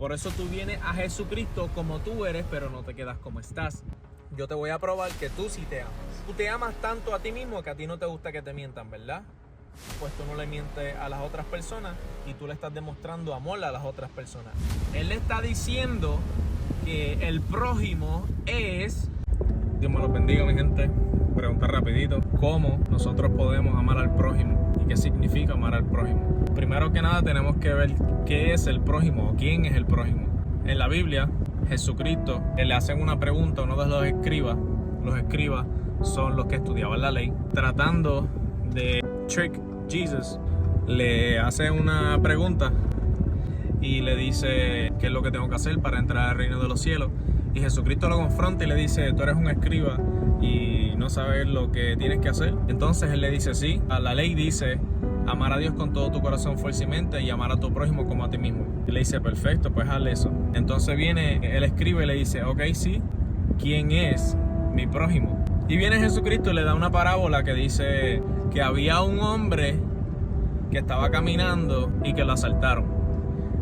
Por eso tú vienes a Jesucristo como tú eres, pero no te quedas como estás. Yo te voy a probar que tú sí te amas. Tú te amas tanto a ti mismo que a ti no te gusta que te mientan, ¿verdad? Pues tú no le mientes a las otras personas y tú le estás demostrando amor a las otras personas. Él le está diciendo que el prójimo es... Dios me lo bendiga, mi gente. Pregunta rapidito, ¿cómo nosotros podemos amar al prójimo? ¿Y qué significa amar al prójimo? Primero que nada tenemos que ver qué es el prójimo o quién es el prójimo. En la Biblia, Jesucristo, le hacen una pregunta a uno de los escribas. Los escribas son los que estudiaban la ley. Tratando de trick Jesus, le hace una pregunta y le dice qué es lo que tengo que hacer para entrar al reino de los cielos. Y Jesucristo lo confronta y le dice, tú eres un escriba y no sabes lo que tienes que hacer. Entonces él le dice, sí, a la ley dice amar a Dios con todo tu corazón, fuerza y mente, y amar a tu prójimo como a ti mismo. Y le dice, perfecto, pues hazle eso. Entonces viene el escriba y le dice, ok, sí, ¿quién es mi prójimo? Y viene Jesucristo y le da una parábola que dice que había un hombre que estaba caminando y que lo asaltaron.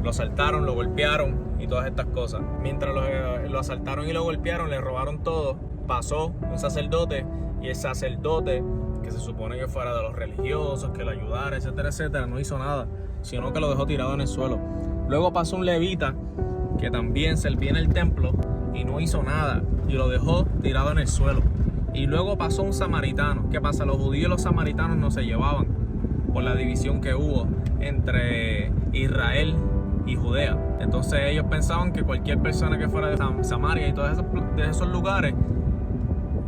Lo asaltaron, lo golpearon y todas estas cosas. Mientras lo asaltaron y lo golpearon, le robaron todo. Pasó un sacerdote y el sacerdote, que se supone que fuera de los religiosos, que lo ayudara, etcétera, etcétera, no hizo nada, sino que lo dejó tirado en el suelo. Luego pasó un levita que también servía en el templo y no hizo nada y lo dejó tirado en el suelo. Y luego pasó un samaritano. ¿Qué pasa? Los judíos y los samaritanos no se llevaban por la división que hubo entre Israel y Judea. Entonces ellos pensaban que cualquier persona que fuera de Samaria y todos esos lugares,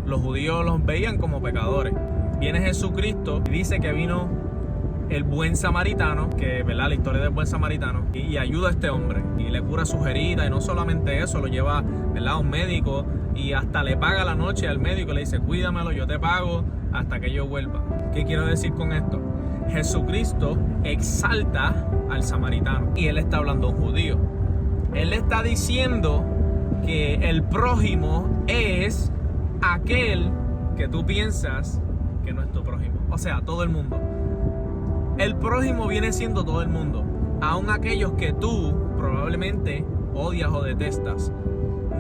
los judíos los veían como pecadores. Viene Jesucristo y dice que vino el buen samaritano, que ¿verdad? La historia del buen samaritano, y ayuda a este hombre y le cura sus heridas, y no solamente eso, lo lleva ¿verdad? A un médico y hasta le paga la noche al médico, le dice cuídamelo, yo te pago hasta que yo vuelva. ¿Qué quiero decir con esto? Jesucristo exalta al samaritano y él está hablando a un judío. Él está diciendo que el prójimo es aquel que tú piensas que no es tu prójimo. O sea, todo el mundo. El prójimo viene siendo todo el mundo, aun aquellos que tú probablemente odias o detestas.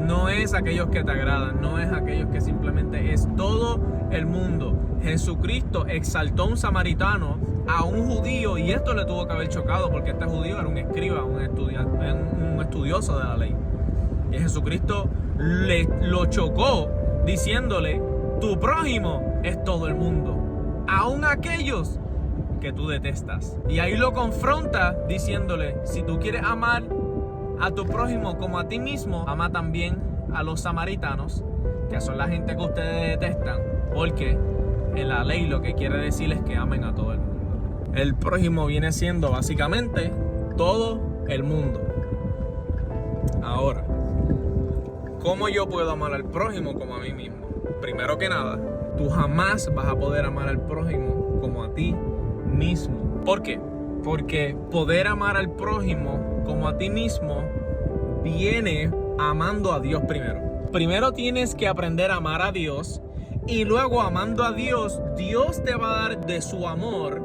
No es aquellos que te agradan, no es aquellos que simplemente es todo el mundo. Jesucristo exaltó a un samaritano, a un judío, y esto le tuvo que haber chocado porque este judío era un escriba, un estudioso de la ley. Y Jesucristo lo chocó diciéndole, tu prójimo es todo el mundo, aun aquellos que tú detestas. Y ahí lo confronta diciéndole, si tú quieres amar a tu prójimo como a ti mismo, ama también a los samaritanos, que son la gente que ustedes detestan, porque en la ley lo que quiere decir es que amen a todo el mundo. El prójimo viene siendo básicamente todo el mundo. Ahora, ¿cómo yo puedo amar al prójimo como a mí mismo? Primero que nada, tú jamás vas a poder amar al prójimo como a ti mismo. ¿Por qué? Porque poder amar al prójimo como a ti mismo viene amando a Dios primero. Primero tienes que aprender a amar a Dios y luego amando a Dios, Dios te va a dar de su amor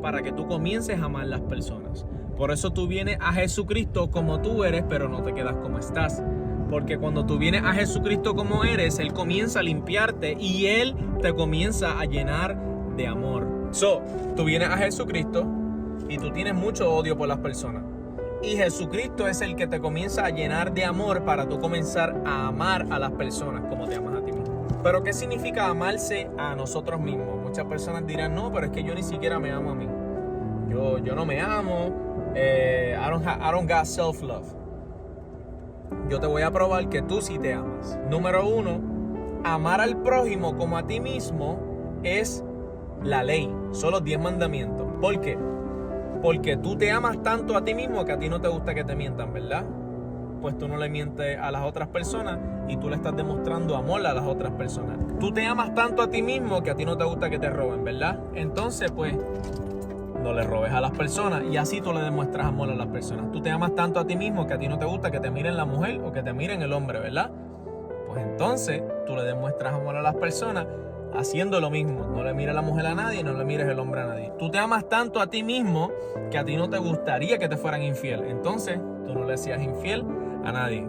para que tú comiences a amar a las personas. Por eso tú vienes a Jesucristo como tú eres, pero no te quedas como estás. Porque cuando tú vienes a Jesucristo como eres, Él comienza a limpiarte y Él te comienza a llenar de amor. Tú vienes a Jesucristo y tú tienes mucho odio por las personas. Y Jesucristo es el que te comienza a llenar de amor para tú comenzar a amar a las personas como te amas a ti mismo. Pero ¿qué significa amarse a nosotros mismos? Muchas personas dirán, no, pero es que yo ni siquiera me amo a mí. Yo no me amo. I don't got self-love. Yo te voy a probar que tú sí te amas. Número 1, amar al prójimo como a ti mismo es la ley. Son los 10 mandamientos. ¿Por qué? Porque tú te amas tanto a ti mismo que a ti no te gusta que te mientan, ¿verdad? Pues tú no le mientes a las otras personas y tú le estás demostrando amor a las otras personas. Tú te amas tanto a ti mismo que a ti no te gusta que te roben, ¿verdad? Entonces, pues, no le robes a las personas y así tú le demuestras amor a las personas. Tú te amas tanto a ti mismo que a ti no te gusta que te miren la mujer o que te miren el hombre, ¿verdad? Pues entonces tú le demuestras amor a las personas haciendo lo mismo. No le mires la mujer a nadie, no le mires el hombre a nadie. Tú te amas tanto a ti mismo que a ti no te gustaría que te fueran infiel. Entonces tú tú no le seas infiel a nadie.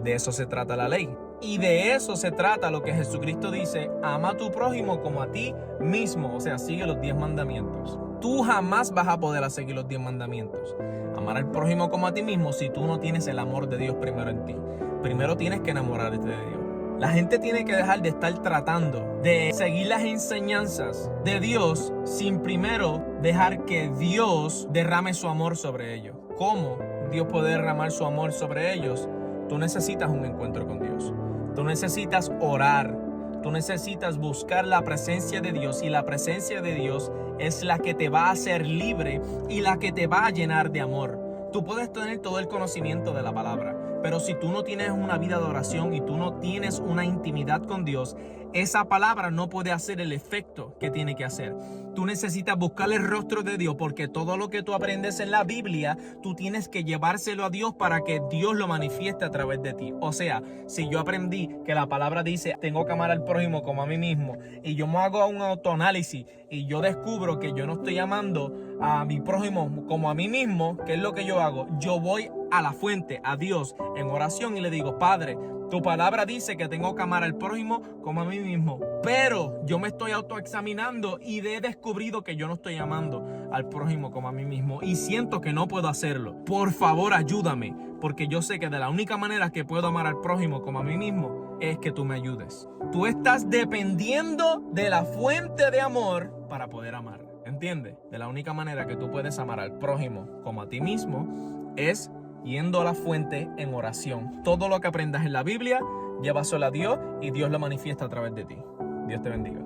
De eso se trata la ley. Y de eso se trata lo que Jesucristo dice: ama a tu prójimo como a ti mismo. O sea, sigue los 10 mandamientos. Tú jamás vas a poder seguir los 10 mandamientos. Amar al prójimo como a ti mismo si tú no tienes el amor de Dios primero en ti. Primero tienes que enamorarte de Dios. La gente tiene que dejar de estar tratando de seguir las enseñanzas de Dios sin primero dejar que Dios derrame su amor sobre ellos. ¿Cómo Dios puede derramar su amor sobre ellos? Tú necesitas un encuentro con Dios. Tú necesitas orar. Tú necesitas buscar la presencia de Dios, y la presencia de Dios es la que te va a hacer libre y la que te va a llenar de amor. Tú puedes tener todo el conocimiento de la palabra, pero si tú no tienes una vida de oración y tú no tienes una intimidad con Dios, esa palabra no puede hacer el efecto que tiene que hacer. Tú necesitas buscar el rostro de Dios, porque todo lo que tú aprendes en la Biblia, tú tienes que llevárselo a Dios para que Dios lo manifieste a través de ti. O sea, si yo aprendí que la palabra dice tengo que amar al prójimo como a mí mismo, y yo me hago un autoanálisis y yo descubro que yo no estoy amando a mi prójimo como a mí mismo, ¿qué es lo que yo hago? Yo voy a la fuente, a Dios, en oración, y le digo: Padre, tu palabra dice que tengo que amar al prójimo como a mí mismo, pero yo me estoy autoexaminando y he descubrido que yo no estoy amando al prójimo como a mí mismo y siento que no puedo hacerlo. Por favor, ayúdame, porque yo sé que de la única manera que puedo amar al prójimo como a mí mismo es que tú me ayudes. Tú estás dependiendo de la fuente de amor para poder amar, ¿entiendes? De la única manera que tú puedes amar al prójimo como a ti mismo es yendo a la fuente en oración. Todo lo que aprendas en la Biblia, llévaselo a Dios y Dios lo manifiesta a través de ti. Dios te bendiga.